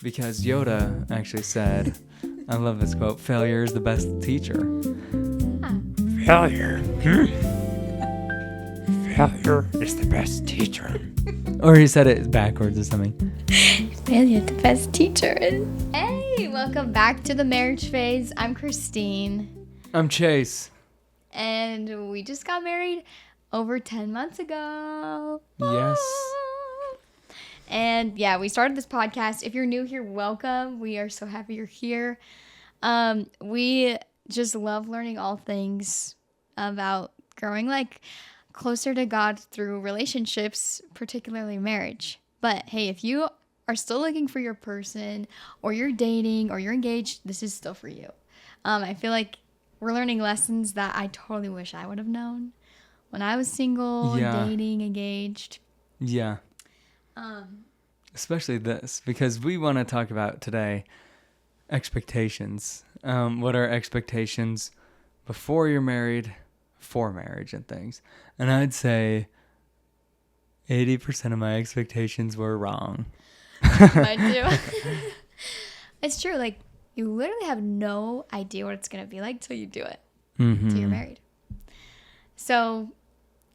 Because Yoda actually said, I love this quote, failure is the best teacher. Failure. Failure is the best teacher. Or he said it backwards or something. Failure, the best teacher. Hey, welcome back to the marriage phase. I'm Christine. I'm Chase. And we just got married over 10 months ago. Yes. And yeah, we started this podcast. If you're new here, welcome. We are so happy you're here. We just love learning all things about growing closer to God through relationships, particularly marriage. But hey, if you are still looking for your person, or you're dating, or you're engaged, this is still for you. I feel like we're learning lessons that I totally wish I would have known when I was single, dating, engaged. Yeah. Especially this, because we want to talk about today expectations. What are expectations before you're married, for marriage and things. And I'd say 80% of my expectations were wrong. Mine too. It's true. Like, you literally have no idea what it's going to be like till you do it. Mm-hmm. Till you're married. So,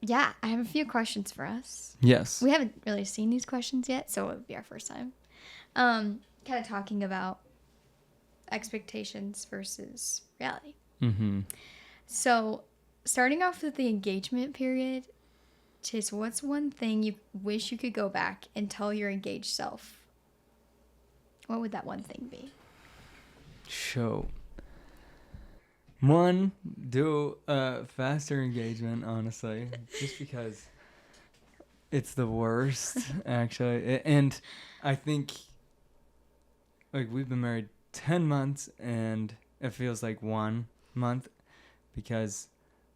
yeah, I have a few questions for us. Yes. We haven't really seen these questions yet, so it would be our first time. Kind of talking about expectations versus reality. Mm-hmm. So, starting off with the engagement period, Chase, what's one thing you wish you could go back and tell your engaged self? What would that one thing be? So, one, do a faster engagement, honestly, just because it's the worst, actually. And I think, we've been married 10 months, and it feels like 1 month, because,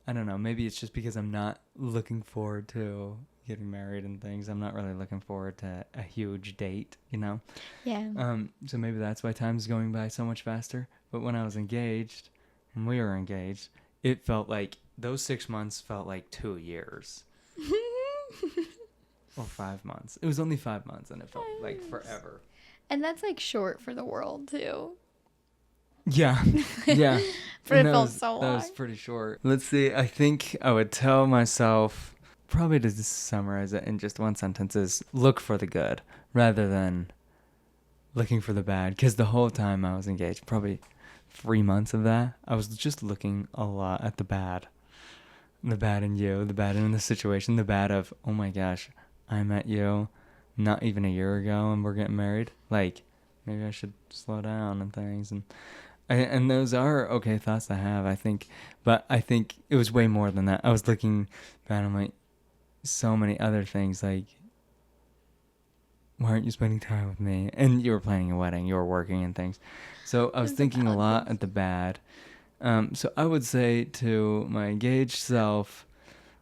I don't know, maybe it's just because I'm not looking forward to getting married and things. I'm not really looking forward to a huge date, you know? Yeah. So maybe that's why time's going by so much faster. But when I was engaged, when we were engaged, it felt like those 6 months felt like 2 years. Or 5 months. It was only 5 months, and it felt like forever. And that's short for the world too. Yeah. Yeah. But it felt so long. That was pretty short. Let's see. I think I would tell myself, probably to just summarize it in just one sentence, is look for the good rather than looking for the bad. Because the whole time I was engaged, probably 3 months of that, I was just looking a lot at the bad. The bad in you, the bad in the situation, the bad of, oh my gosh, I met you not even a year ago and we're getting married. Like, maybe I should slow down and things. And those are okay thoughts to have, I think. But I think it was way more than that. I was looking back on so many other things, like, why aren't you spending time with me? And you were planning a wedding, you were working and things. So I was thinking a lot at the bad. So I would say to my engaged self,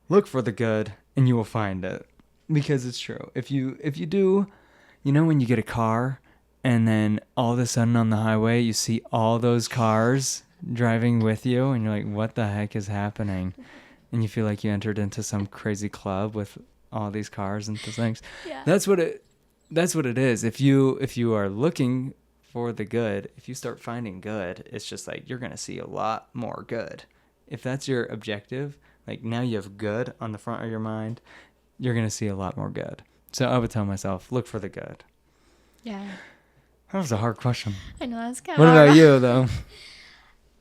look for the good and you will find it. Because it's true. If you do, when you get a car and then all of a sudden on the highway you see all those cars driving with you and you're like, what the heck is happening? And you feel like you entered into some crazy club with all these cars and things. Yeah. That's what it is. If you are looking for the good, if you start finding good, it's just like you're going to see a lot more good. If that's your objective, like now you have good on the front of your mind, you're going to see a lot more good. So I would tell myself, look for the good. Yeah. That was a hard question. I know, that's kind of hard. What about you, though?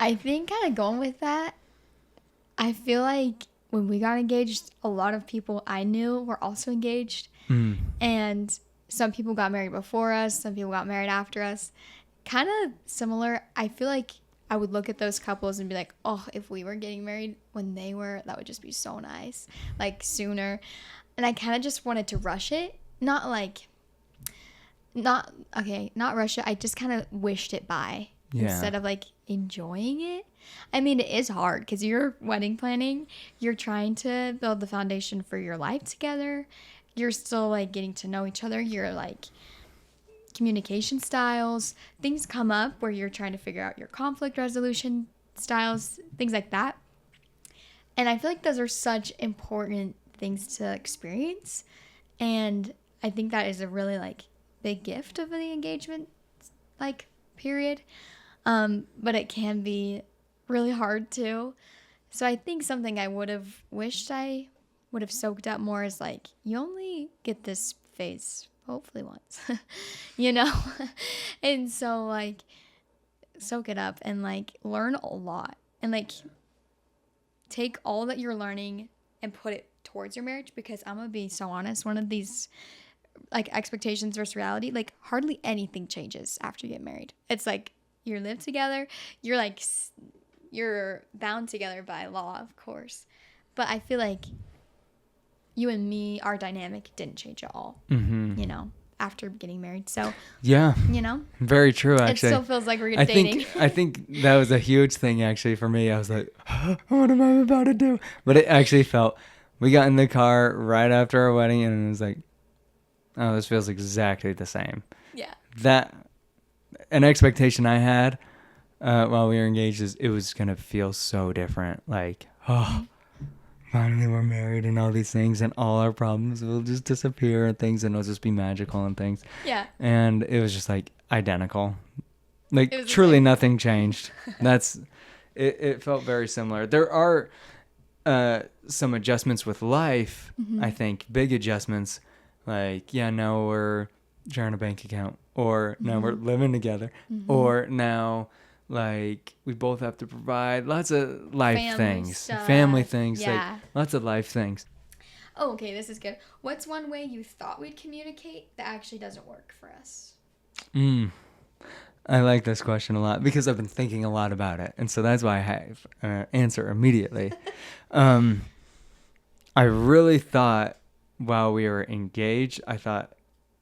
I think kind of going with that, I feel like when we got engaged, a lot of people I knew were also engaged. Mm. And some people got married before us. Some people got married after us. Kind of similar. I feel like I would look at those couples and be like, oh, if we were getting married when they were, that would just be so nice. Like, sooner. And I kind of just wanted to rush it. Not rush it. I just kind of wished it by. Yeah. Instead of enjoying it. I mean, it is hard because you're wedding planning. You're trying to build the foundation for your life together. You're still getting to know each other. You're communication styles. Things come up where you're trying to figure out your conflict resolution styles, things like that. And I feel like those are such important things to experience. And I think that is a really big gift of the engagement like period. But it can be really hard too. So I think something I would have wished I would have soaked up more is like, you only get this phase hopefully once, you know? And so like soak it up and like learn a lot and like take all that you're learning and put it towards your marriage, because I'm gonna be so honest, one of these like expectations versus reality, like hardly anything changes after you get married. It's like you live together, you're like you're bound together by law, of course, but I feel like you and me, our dynamic didn't change at all, you know, after getting married. So Yeah, you know, very true. it Actually, still feels like we're I dating. think that was a huge thing actually for me. I was like, what am I about to do? But it actually felt. We got in the car right after our wedding, and it was like, oh, this feels exactly the same. Yeah. That an expectation I had while we were engaged is it was gonna feel so different. Like, oh, finally we're married and all these things, and all our problems will just disappear and things, and it'll just be magical and things. Yeah. And it was just like identical. Like It was the truly same. nothing changed. That's it. It felt very similar. There are some adjustments with life. I think big adjustments, like now we're sharing a bank account, or now we're living together, or now like we both have to provide lots of life Family things, stuff. family things, Yeah. like lots of life things. Oh, okay, this is good. What's one way you thought we'd communicate that actually doesn't work for us? I like this question a lot because I've been thinking a lot about it, and so that's why I have answer immediately. I really thought while we were engaged, I thought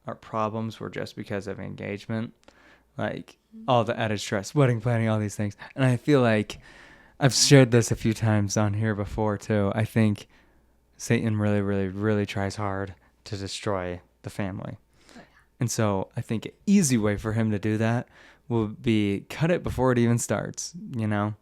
our problems were just because of engagement, like all the added stress, wedding planning, all these things. And I feel like I've shared this a few times on here before too. I think Satan really, really, really tries hard to destroy the family. And so I think an easy way for him to do that will be cut it before it even starts, you know?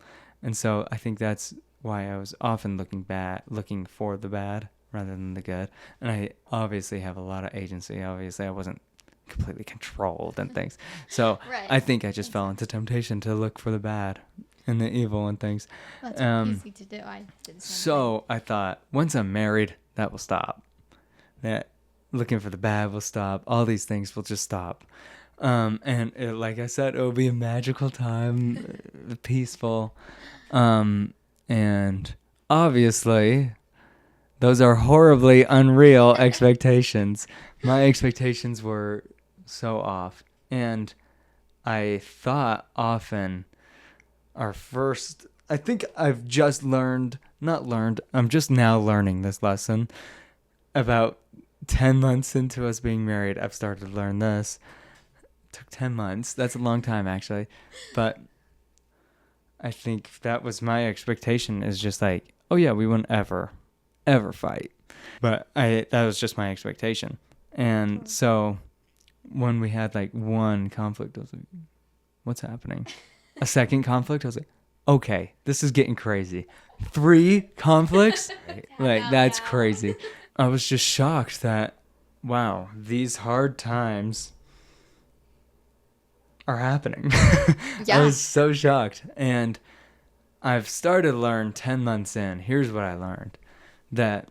And so I think that's why I was often looking for the bad rather than the good. And I obviously have a lot of agency. Obviously, I wasn't completely controlled and things. So Right. I think I just fell into temptation to look for the bad and the evil and things. That's easy to do. I did the same So I thought, once I'm married, that will stop. That looking for the bad will stop. All these things will just stop. And like I said, it will be a magical time, peaceful. And obviously, those are horribly unreal expectations. My expectations were so off. And I thought often I think I've just I'm just now learning this lesson. About 10 months into us being married, I've started to learn this. It took 10 months. That's a long time, actually. But I think that was my expectation, is just like, oh yeah, we wouldn't ever fight. But that was just my expectation. And so when we had like one conflict, I was like, what's happening? A second conflict, I was like, okay, this is getting crazy. 3 conflicts? Like, that's crazy. I was just shocked that, wow, these hard times are happening. Yeah. I was so shocked. And I've started to learn 10 months in. Here's what I learned. That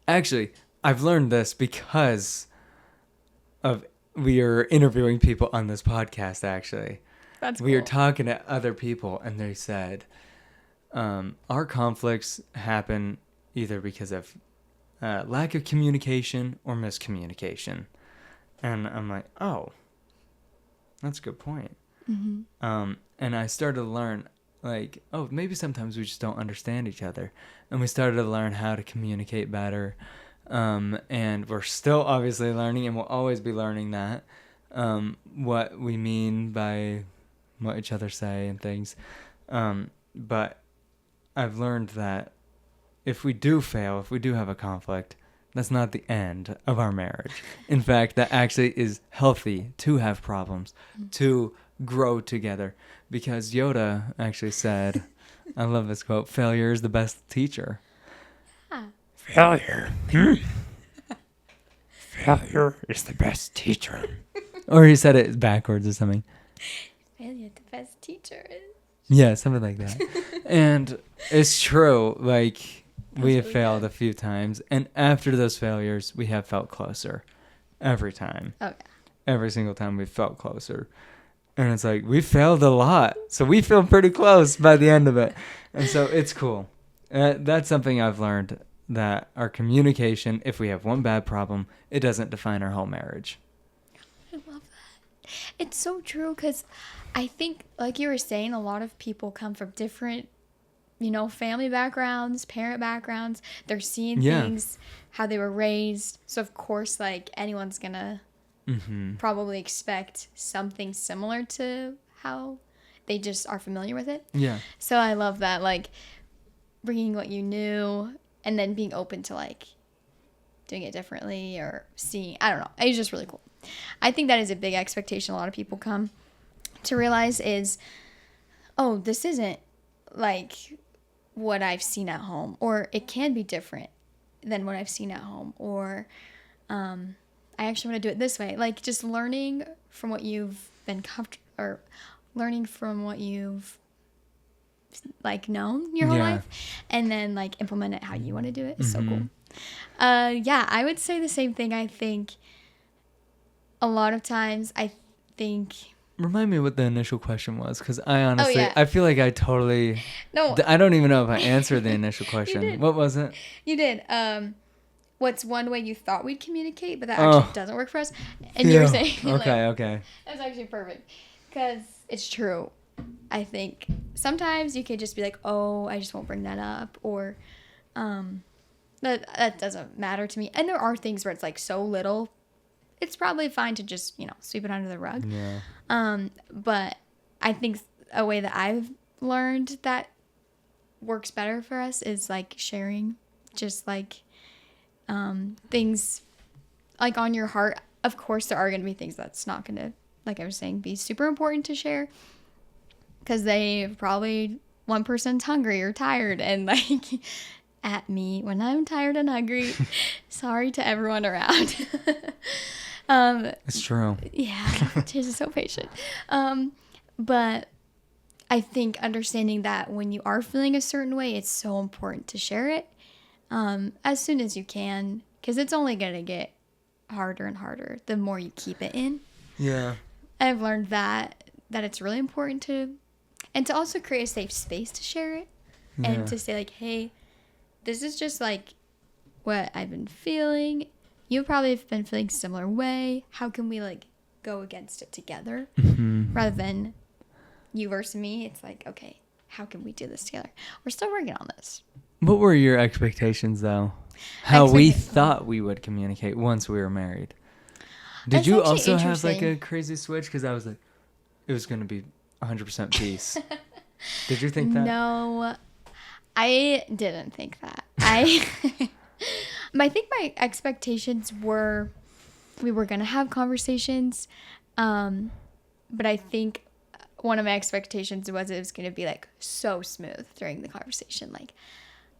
actually, I've learned this because of we are interviewing people on this podcast, actually. That's We were cool. talking to other people, and they said, our conflicts happen either because of lack of communication or miscommunication. And I'm like, oh, that's a good point. And I started to learn, like, oh, maybe sometimes we just don't understand each other. And we started to learn how to communicate better. And we're still obviously learning, and we'll always be learning that, what we mean by what each other say and things. But I've learned that if we do fail, if we do have a conflict, that's not the end of our marriage. In fact, that actually is healthy to have problems, to grow together. Because Yoda actually said, I love this quote, failure is the best teacher. Failure. Failure is the best teacher. Or he said it backwards or something. Failure, the best teacher is. Yeah, something like that. And it's true. Like, we have really failed good. a few times. And after those failures, we have felt closer. Every time. Oh, yeah. Every single time we felt closer. And it's like, we failed a lot. So we feel pretty close by the end of it. And so it's cool. That's something I've learned, that our communication, if we have one bad problem, it doesn't define our whole marriage. I love that. It's so true because I think, like you were saying, a lot of people come from different, family backgrounds, parent backgrounds. They're seeing Yeah. things, how they were raised. So, of course, like, anyone's going to probably expect something similar to how they just are familiar with it. Yeah. So, I love that, like, bringing what you knew and then being open to, like, doing it differently or seeing, I don't know. It's just really cool. I think that is a big expectation a lot of people come to realize is, oh, this isn't like what I've seen at home, or it can be different than what I've seen at home, or I actually want to do it this way. Like, just learning from what you've been comfortable, or learning from what you've like known your whole Yeah. life, and then like implement it how you want to do it is so cool. Yeah, I would say the same thing. I think a lot of times Remind me what the initial question was, because I honestly, yeah. I feel like I totally, no, I don't even know if I answered the initial question. did. What was it? you did. What's one way you thought we'd communicate, but that Oh. actually doesn't work for us? And you were Yeah. saying, like, Okay. that's actually perfect, because it's true. I think sometimes you could just be like, oh, I just won't bring that up, or that doesn't matter to me. And there are things where it's like so little, it's probably fine to just sweep it under the rug. Yeah. But I think a way that I've learned that works better for us is like sharing, just like things like on your heart. Of course, there are going to be things that's not going to, like I was saying, be super important to share, because they probably, one person's hungry or tired, and like at me when I'm tired and hungry. Sorry to everyone around. It's true. Yeah, she's so patient. But I think understanding that when you are feeling a certain way, it's so important to share it as soon as you can, because it's only going to get harder and harder the more you keep it in. Yeah. I've learned that it's really important to also create a safe space to share it, Yeah. and to say like, hey, this is just like what I've been feeling. You probably have been feeling a similar way. How can we like go against it together? Rather than you versus me, it's like, okay, how can we do this together? We're still working on this. What were your expectations, though? How we thought we would communicate once we were married. Did That's you actually also have like interesting. a crazy switch? Because I was like, it was going to be 100% peace. Did you think that? No, I didn't think that. I think my expectations were we were going to have conversations. But I think one of my expectations was it was going to be like so smooth during the conversation. Like,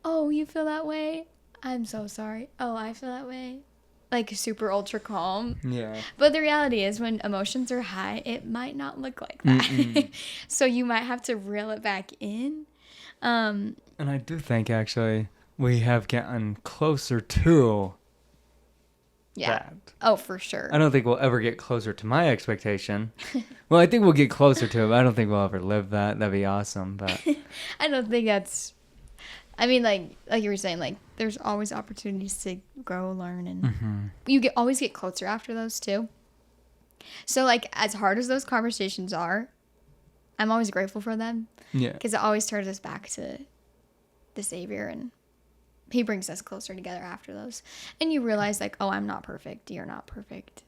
oh, you feel that way? I'm so sorry. Oh, I feel that way. Like super ultra calm. Yeah. But the reality is when emotions are high, it might not look like that. So you might have to reel it back in. And I do think actually we have gotten closer to Yeah. that. Oh, for sure. I don't think we'll ever get closer to my expectation. Well, I think we'll get closer to it, but I don't think we'll ever live that. That'd be awesome. But I don't think that's. I mean, like you were saying, like there's always opportunities to grow, learn, and you always get closer after those too. So like as hard as those conversations are, I'm always grateful for them yeah. because it always turns us back to the Savior, and He brings us closer together after those. And you realize like, oh, I'm not perfect. You're not perfect.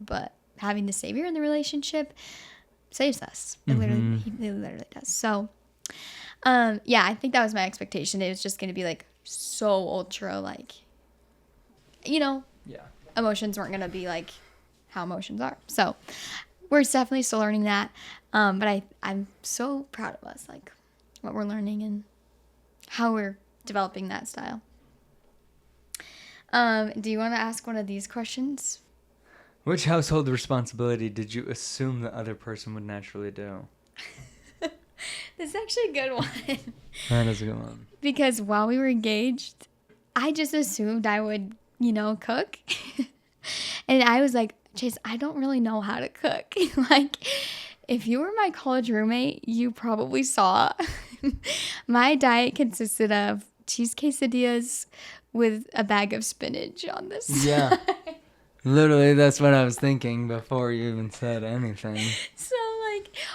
But having the Savior in the relationship saves us. It literally does. So. Yeah, I think that was my expectation. It was just going to be like so ultra, like, Yeah. emotions weren't going to be like how emotions are. So we're definitely still learning that. But I'm so proud of us, like what we're learning and how we're developing that style. Do you want to ask one of these questions? Which household responsibility did you assume the other person would naturally do? This is actually a good one. That is a good one. Because while we were engaged, I just assumed I would, cook. And I was like, Chase, I don't really know how to cook. Like, if you were my college roommate, you probably saw my diet consisted of cheese quesadillas with a bag of spinach on this. Yeah. Literally, that's what I was thinking before you even said anything. So,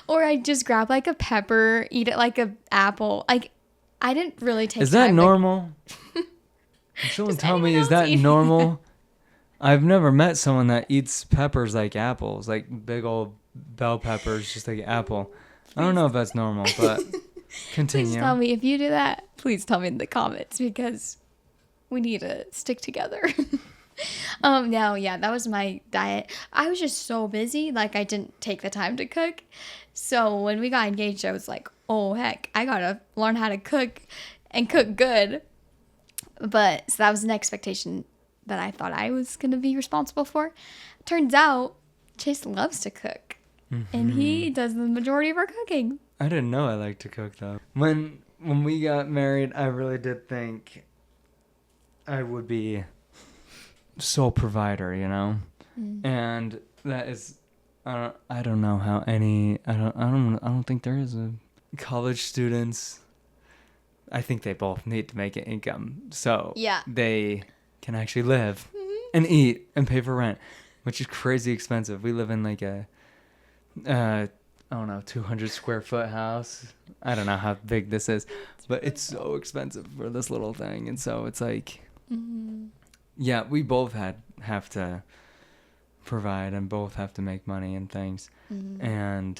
or I just grab like a pepper, eat it like a apple. Like, I didn't really take Is that time, normal? Can someone Does tell me, anyone is that else eat- normal? I've never met someone that eats peppers like apples, like big old bell peppers, just like apple. I don't know if that's normal, but continue. Please tell me if you do that. Please tell me in the comments because we need to stick together. No, yeah, that was my diet. I was just so busy, like I didn't take the time to cook. So when we got engaged, I was like, oh heck, I gotta learn how to cook and cook good. But so that was an expectation that I thought I was gonna be responsible for. Turns out Chase loves to cook. And he does the majority of our cooking. I didn't know I liked to cook though. When we got married, I really did think I would be sole provider, and that is, I don't know how any, I don't think there is a college students. I think they both need to make an income so Yeah. they can actually live and eat and pay for rent, which is crazy expensive. We live in like a, I don't know, 200 square foot house. I don't know how big this is, but it's so expensive for this little thing, and so it's like. Yeah, we both have to provide and both have to make money and things. And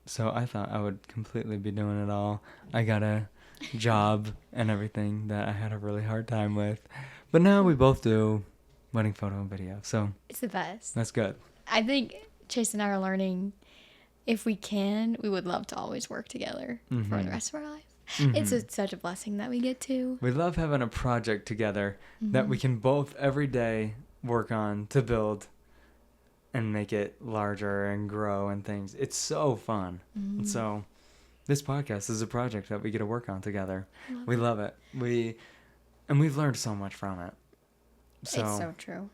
so I thought I would completely be doing it all. I got a job and everything that I had a really hard time with. But now we both do wedding photo and video. So It's the best. that's good. I think Chase and I are learning, if we can, we would love to always work together for the rest of our life. It's such a blessing that we get to. We love having a project together that we can both every day work on to build and make it larger and grow and things. It's so fun. And so this podcast is a project that we get to work on together. We love it. We've learned so much from it. It's so true.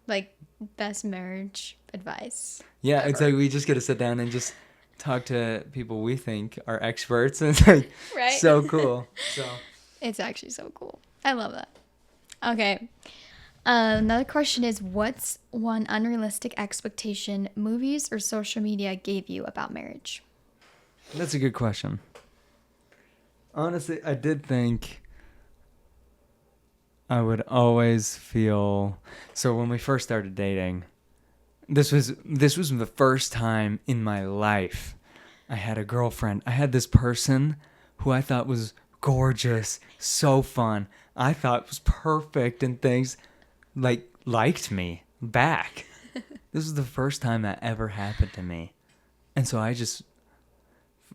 Like, best marriage advice. Yeah, it's like we just get to sit down and just talk to people we think are experts, and it's like Right? so cool. So It's actually so cool. I love that. Okay. Another question is, what's one unrealistic expectation movies or social media gave you about marriage? that's a good question. Honestly, I did think I would always feel, so when we first started dating, this was the first time in my life I had a girlfriend. I had this person who I thought was gorgeous, so fun. I thought was perfect and things, liked me back. This was the first time that ever happened to me. And so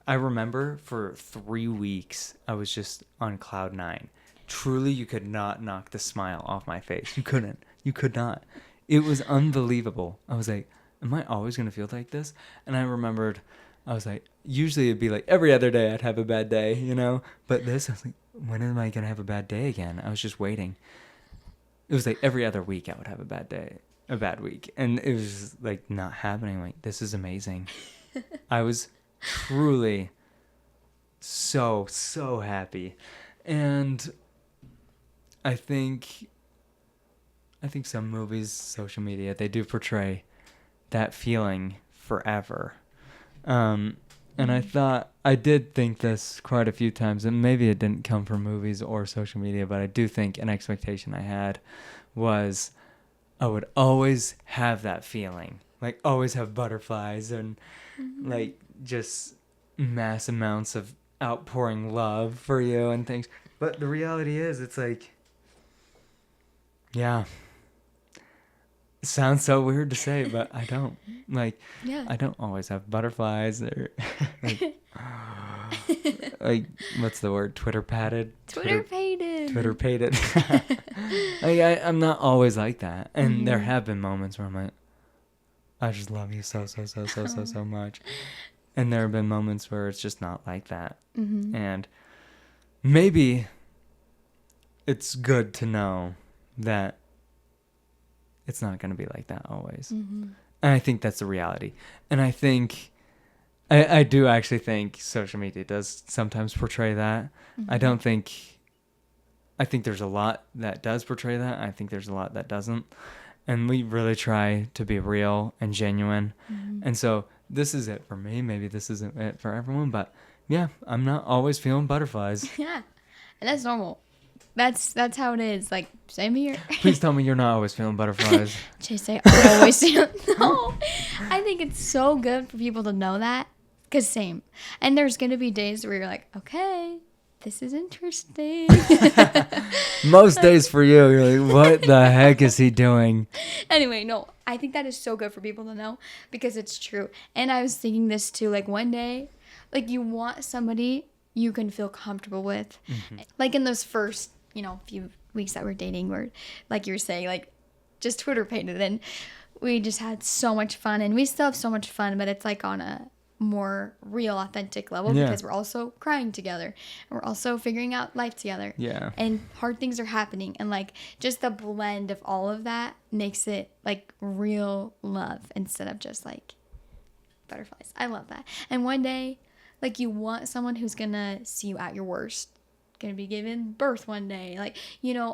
I remember for 3 weeks I was just on cloud 9. Truly, you could not knock the smile off my face. You couldn't. You could not. It was unbelievable. I was like, am I always going to feel like this? And I remembered, I was like, usually it'd be like every other day I'd have a bad day, But this, I was like, when am I going to have a bad day again? I was just waiting. It was like every other week I would have a bad week. And it was just like not happening. Like, this is amazing. I was truly so, so happy. And I think some movies, social media, they do portray that feeling forever. And I did think this quite a few times, and maybe it didn't come from movies or social media, but I do think an expectation I had was I would always have that feeling, like always have butterflies and like just mass amounts of outpouring love for you and things. But the reality is, it's like, yeah. It sounds so weird to say, but I don't. Yeah. I don't always have butterflies or like, like, what's the word? Twitter pated? Twitter pated. Twitter pated. I'm not always like that. And there have been moments where I'm like, I just love you so much. And there have been moments where it's just not like that. And maybe it's good to know that it's not going to be like that always. And I think that's the reality. And I think, I do actually think social media does sometimes portray that. I think there's a lot that does portray that. I think there's a lot that doesn't. And we really try to be real and genuine. And so this is it for me. Maybe this isn't it for everyone, but yeah, I'm not always feeling butterflies. Yeah. And that's normal. That's how it is. Like, same here. Please tell me you're not always feeling butterflies. Chase, I always feel. No. I think it's so good for people to know that. Because same. And there's going to be days where you're like, okay, this is interesting. Most days for you, you're like, what the heck is he doing? Anyway, no, I think that is so good for people to know because it's true. And I was thinking this too, like one day, like you want somebody you can feel comfortable with. Like in those first, few weeks that we're dating where, like you were saying, like just Twitter painted and we just had so much fun and we still have so much fun, but it's like on a more real authentic level because we're also crying together and we're also figuring out life together and hard things are happening and like just the blend of all of that makes it like real love instead of just like butterflies. I love that. And one day like you want someone who's gonna see you at your worst, gonna be given birth one day, like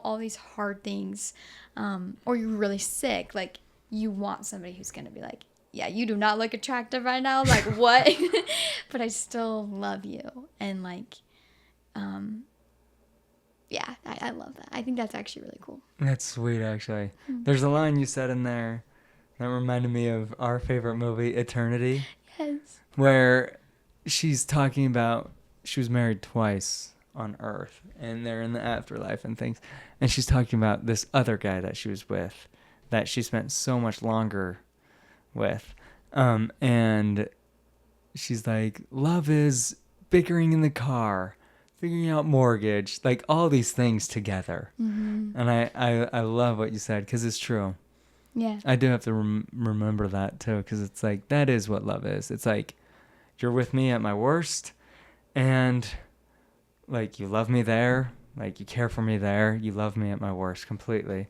all these hard things, or you're really sick, like you want somebody who's gonna be like, yeah, you do not look attractive right now. Like, what? But I still love you. And, like, yeah, I love that. I think that's actually really cool. That's sweet, actually. There's a line you said in there that reminded me of our favorite movie, Eternity. Yes. Where she's talking about she was married twice on Earth, and they're in the afterlife and things. And she's talking about this other guy that she was with that she spent so much longer with, and she's like, love is bickering in the car, figuring out mortgage, like all these things together. And I love what you said because it's true. Yeah, I do have to remember that too, because it's like that is what love is. It's like you're with me at my worst, and like you love me there, like you care for me there, you love me at my worst completely.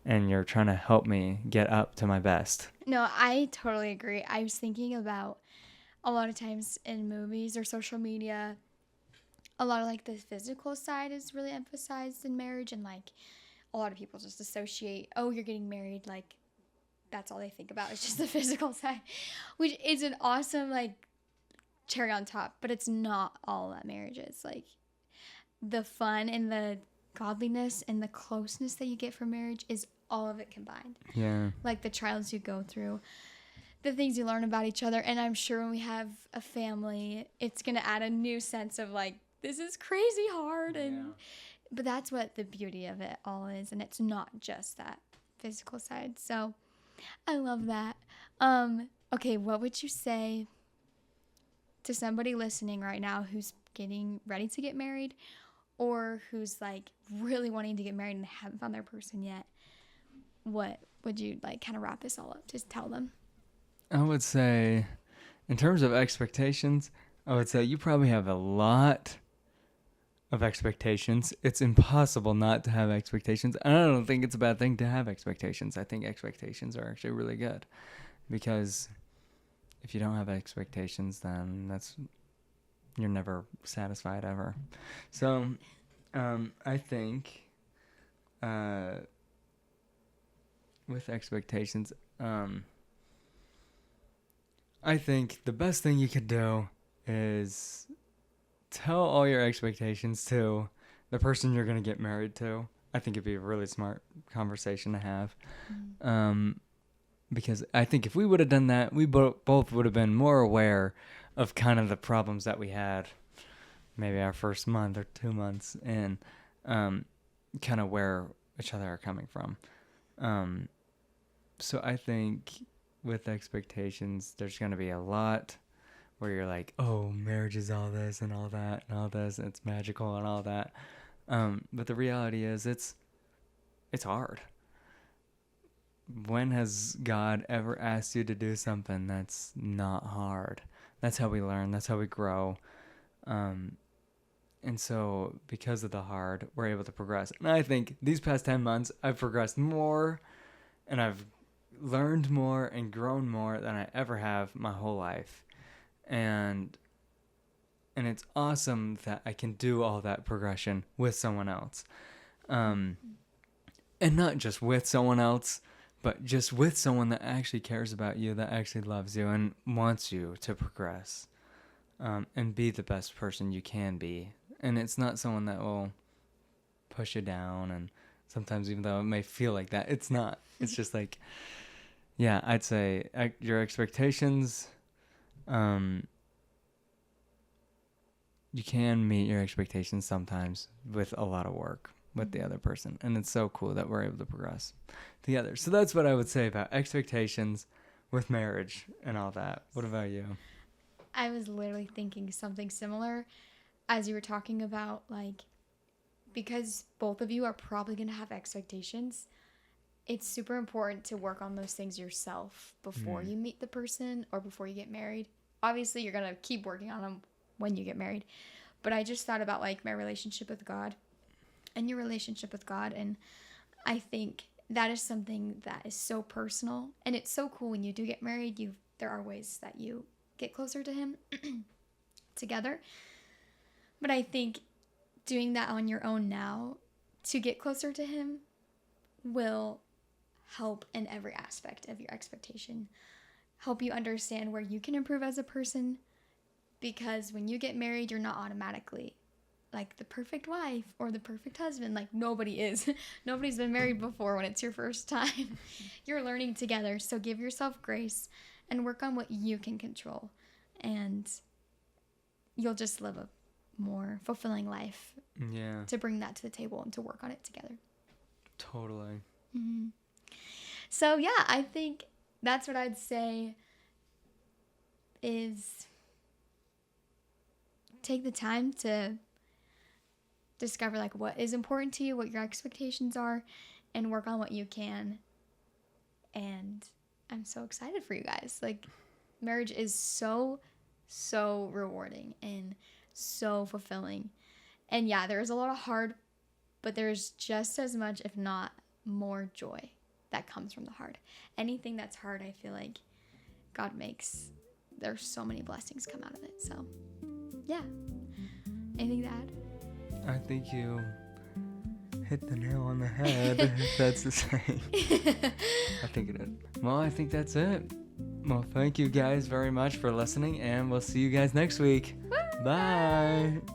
And you're trying to help me get up to my best. No, I totally agree. I was thinking about a lot of times in movies or social media, a lot of like the physical side is really emphasized in marriage. And like a lot of people just associate, oh, you're getting married. Like that's all they think about. It's just the physical side, which is an awesome like cherry on top. But it's not all that marriage is. Like the fun and the godliness and the closeness that you get from marriage is all of it combined. Yeah. Like the trials you go through, the things you learn about each other. And I'm sure when we have a family, it's going to add a new sense of like, this is crazy hard. But that's what the beauty of it all is. And it's not just that physical side. So I love that. Okay, what would you say to somebody listening right now who's getting ready to get married or who's like really wanting to get married and haven't found their person yet? What would you like kind of wrap this all up? Just tell them. I would say, in terms of expectations, I would say you probably have a lot of expectations. It's impossible not to have expectations. And I don't think it's a bad thing to have expectations. I think expectations are actually really good because if you don't have expectations, then you're never satisfied ever. So I think with expectations, I think the best thing you could do is tell all your expectations to the person you're going to get married to. I think it'd be a really smart conversation to have. Because I think if we would have done that, we both would have been more aware of kind of the problems that we had maybe our first month or 2 months and kind of where each other are coming from. So I think with expectations, there's going to be a lot where you're like, oh, marriage is all this and all that and all this, and it's magical and all that. But the reality is it's hard. When has God ever asked you to do something that's not hard? That's how we learn. That's how we grow. And so because of the hard, we're able to progress. And I think these past 10 months, I've progressed more and I've learned more and grown more than I ever have my whole life. And it's awesome that I can do all that progression with someone else. And not just with someone else, but just with someone that actually cares about you, that actually loves you and wants you to progress. And be the best person you can be. And it's not someone that will push you down. And sometimes, even though it may feel like that, it's not. It's just like, yeah, I'd say your expectations, you can meet your expectations sometimes with a lot of work with the other person. And it's so cool that we're able to progress together. So that's what I would say about expectations with marriage and all that. What about you? I was literally thinking something similar as you were talking about, like, because both of you are probably going to have expectations, it's super important to work on those things yourself before you meet the person or before you get married. Obviously, you're going to keep working on them when you get married. But I just thought about, like, my relationship with God and your relationship with God. And I think that is something that is so personal. And it's so cool when you do get married. There are ways that you get closer to him together. But I think doing that on your own now to get closer to him will help in every aspect of your expectation. Help you understand where you can improve as a person. Because when you get married, you're not automatically like the perfect wife or the perfect husband. Like, nobody is. Nobody's been married before when it's your first time. You're learning together. So give yourself grace and work on what you can control. And you'll just live a more fulfilling life. Yeah. To bring that to the table and to work on it together. Totally. Mm-hmm. So, yeah, I think that's what I'd say is take the time to discover, like, what is important to you, what your expectations are, and work on what you can. And I'm so excited for you guys. Like, marriage is so rewarding and so fulfilling. And yeah, there's a lot of hard, but there's just as much, if not more, joy that comes from the hard. Anything that's hard, I feel like God makes, there's so many blessings come out of it. So yeah. Anything to add? I think you hit the nail on the head. That's the same. I think it is. Well, I think that's it. Well, thank you guys very much for listening, and we'll see you guys next week. Bye.